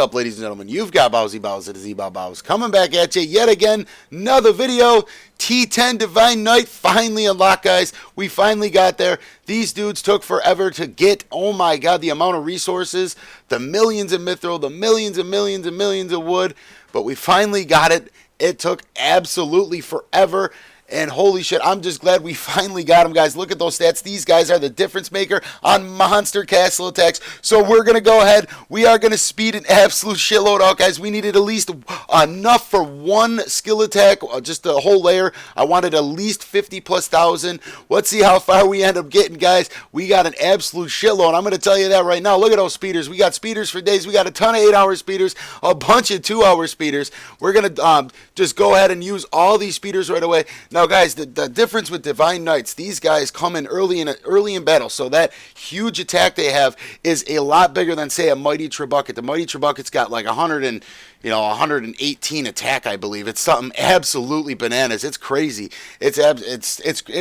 up, ladies and gentlemen? You've got BOWZEE, BOWZEE, the BOWZEE, coming back at you yet again. Another video. T10 Divine Knight finally unlocked, guys. We finally got there. These dudes took forever to get. Oh my god, the amount of resources, the millions of mithril, the millions and millions and millions of wood. But we finally got it. It took absolutely forever. And holy shit, I'm just glad we finally got them, guys. Look at those stats. These guys are the difference maker on monster castle attacks. So we're going to go ahead. We are going to speed an absolute shitload out, guys. We needed at least enough for one skill attack, just a whole layer. I wanted at least 50 plus thousand. Let's see how far we end up getting, guys. We got an absolute shitload. I'm going to tell you that right now. Look at those speeders. We got speeders for days. We got a ton of 8-hour speeders, a bunch of 2-hour speeders. We're going to just go ahead and use all these speeders right away. Now, guys, the difference with Divine Knights, these guys come in early in battle, so that huge attack they have is a lot bigger than, say, a Mighty Trebuchet. The Mighty Trebuchet's got like 118 attack, I believe. It's something absolutely bananas. It's crazy. It's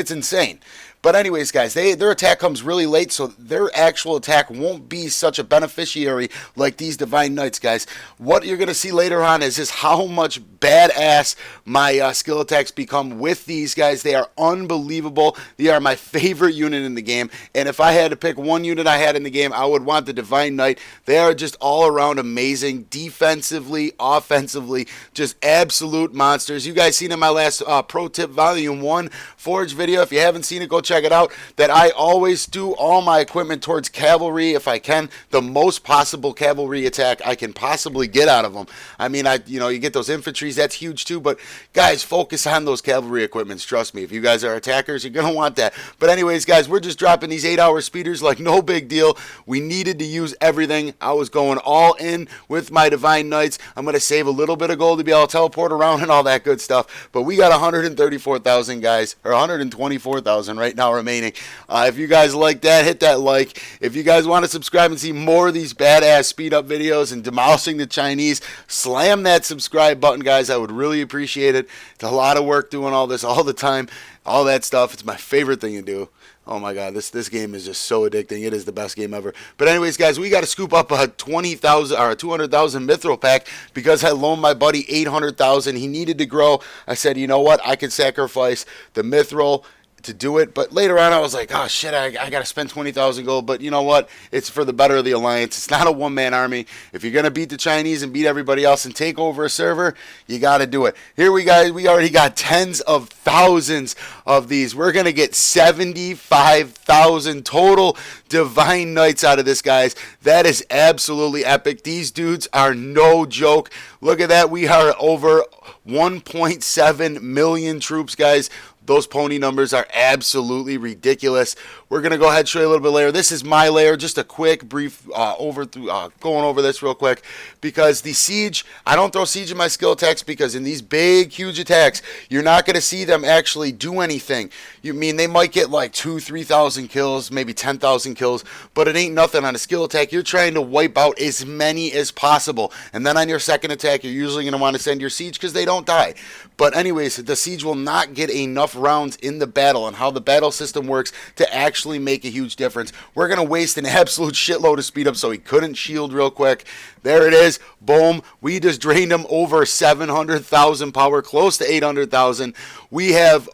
insane. But anyways, guys, their attack comes really late, so their actual attack won't be such a beneficiary like these Divine Knights, guys. What you're going to see later on is just how much badass my skill attacks become with these guys. They are unbelievable. They are my favorite unit in the game, and if I had to pick one unit I had in the game, I would want the Divine Knight. They are just all around amazing, defensively, offensively, just absolute monsters. You guys seen in my last Pro Tip Volume 1 Forge video. If you haven't seen it, go check it out. That I always do all my equipment towards cavalry if I can. The most possible cavalry attack I can possibly get out of them. I mean, you get those infantries, that's huge too, but guys, focus on those cavalry equipments. Trust me, if you guys are attackers, you're going to want that. But anyways, guys, we're just dropping these 8-hour speeders like no big deal. We needed to use everything. I was going all in with my Divine Knights. I'm going to save a little bit of gold to be able to teleport around and all that good stuff, but we got 134,000, guys, or 124,000 right now remaining. If you guys like that, hit that like. If you guys want to subscribe and see more of these badass speed up videos and demolishing the Chinese, slam that subscribe button, guys. I would really appreciate it. It's a lot of work doing all this all the time, all that stuff. It's my favorite thing to do. Oh my god, this game is just so addicting. It is the best game ever. But anyways, guys, we got to scoop up a 20,000 or a 200,000 mithril pack because I loaned my buddy 800,000. He needed to grow. I said, you know what? I could sacrifice the mithril to do it, but later on I was like, oh shit, I gotta spend 20,000 gold. But you know what, it's for the better of the alliance. It's not a one-man army. If you're gonna beat the Chinese and beat everybody else and take over a server, you gotta do it. Here we already got tens of thousands of these. We're gonna get 75,000 total Divine Knights out of this, guys. That is absolutely epic. These dudes are no joke. Look at that. We are over 1.7 million troops, guys. Those pony numbers are absolutely ridiculous. We're going to go ahead and show you a little bit later. This is my layer. Just a quick, brief going over this real quick. Because the siege, I don't throw siege in my skill attacks because in these big, huge attacks, you're not going to see them actually do anything. You mean they might get like 2,000, 3,000 kills, maybe 10,000 kills, but it ain't nothing on a skill attack. You're trying to wipe out as many as possible. And then on your second attack, you're usually going to want to send your siege because they don't die. But anyways, the siege will not get enough rounds in the battle and how the battle system works to actually make a huge difference. We're going to waste an absolute shitload of speed up, so he couldn't shield real quick. There it is. Boom. We just drained him over 700,000 power, close to 800,000. We have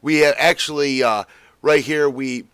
actually right here, we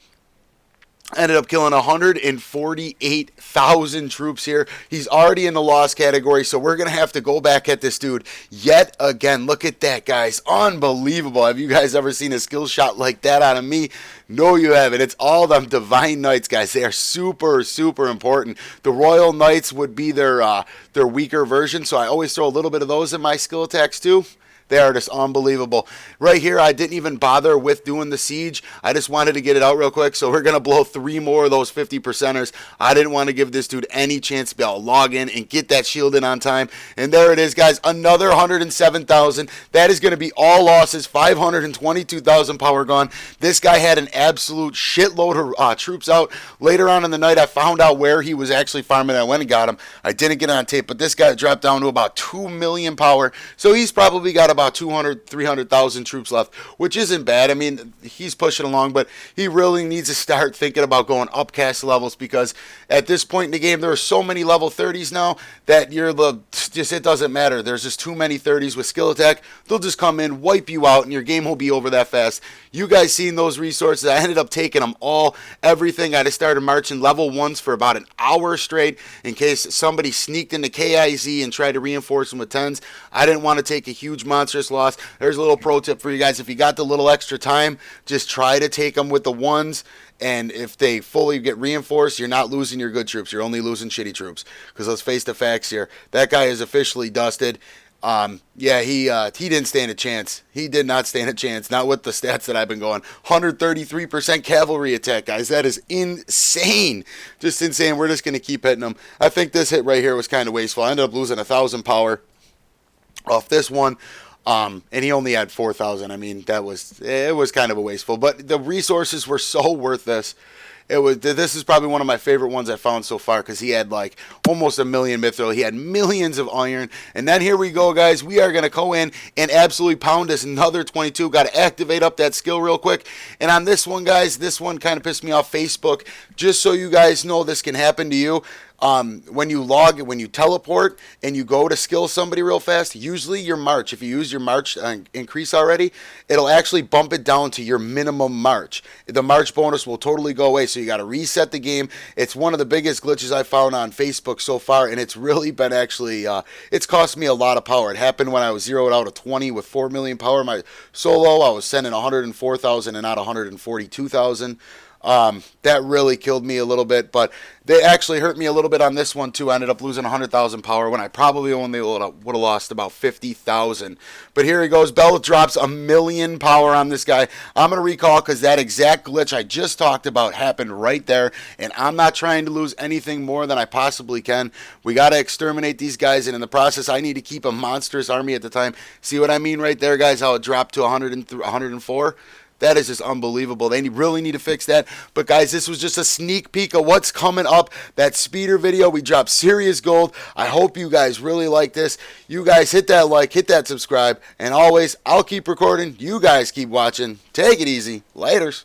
ended up killing 148,000 troops here. He's already in the loss category, so we're going to have to go back at this dude yet again. Look at that, guys. Unbelievable. Have you guys ever seen a skill shot like that out of me? No, you haven't. It's all them Divine Knights, guys. They are super, super important. The Royal Knights would be their weaker version, so I always throw a little bit of those in my skill attacks too. They are just unbelievable. Right here, I didn't even bother with doing the siege. I just wanted to get it out real quick. So we're going to blow 3 more of those 50%ers. I didn't want to give this dude any chance to be able to log in and get that shield in on time. And there it is, guys. Another 107,000. That is going to be all losses. 522,000 power gone. This guy had an absolute shitload of troops out. Later on in the night, I found out where he was actually farming. I went and got him. I didn't get it on tape, but this guy dropped down to about 2 million power. So he's probably got about 200, 300,000 troops left, which isn't bad. I mean, he's pushing along, but he really needs to start thinking about going upcast levels, because at this point in the game, there are so many level 30s now that it doesn't matter. There's just too many 30s with skill attack. They'll just come in, wipe you out, and your game will be over that fast. You guys seen those resources? I ended up taking them all, everything. I just started marching level 1s for about an hour straight in case somebody sneaked into KIZ and tried to reinforce them with 10s. I didn't want to take a huge monstrous loss. There's a little pro tip for you guys. If you got the little extra time, just try to take them with the 1s. And if they fully get reinforced, you're not losing your good troops. You're only losing shitty troops. Because let's face the facts here. That guy is officially dusted. Yeah, he didn't stand a chance. He did not stand a chance. Not with the stats that I've been going. 133% cavalry attack, guys. That is insane. Just insane. We're just going to keep hitting them. I think this hit right here was kind of wasteful. I ended up losing 1,000 power off this one. And he only had 4,000. I mean, it was kind of a wasteful. But the resources were so worth this. This is probably one of my favorite ones I found so far, because he had like almost 1 million mithril. He had millions of iron. And then here we go, guys. We are going to go in and absolutely pound this another 22. Got to activate up that skill real quick. And on this one, guys, this one kind of pissed me off. Facebook, just so you guys know this can happen to you. When you teleport and you go to skill somebody real fast, usually your march, if you use your march increase already, it'll actually bump it down to your minimum march. The march bonus will totally go away, so you got to reset the game. It's one of the biggest glitches I found on Facebook so far, and it's really been actually, it's cost me a lot of power. It happened when I was zeroed out of 20 with 4 million power. My solo, I was sending 104,000 and not 142,000. That really killed me a little bit, but they actually hurt me a little bit on this one too. I ended up losing 100,000 power when I probably only would have lost about 50,000. But here he goes. Bell drops 1 million power on this guy. I'm going to recall because that exact glitch I just talked about happened right there, and I'm not trying to lose anything more than I possibly can. We got to exterminate these guys, and in the process, I need to keep a monstrous army at the time. See what I mean right there, guys? How it dropped to 104? That is just unbelievable. They really need to fix that. But guys, this was just a sneak peek of what's coming up. That speeder video, we dropped serious gold. I hope you guys really like this. You guys hit that like, hit that subscribe. And always, I'll keep recording. You guys keep watching. Take it easy. Laters.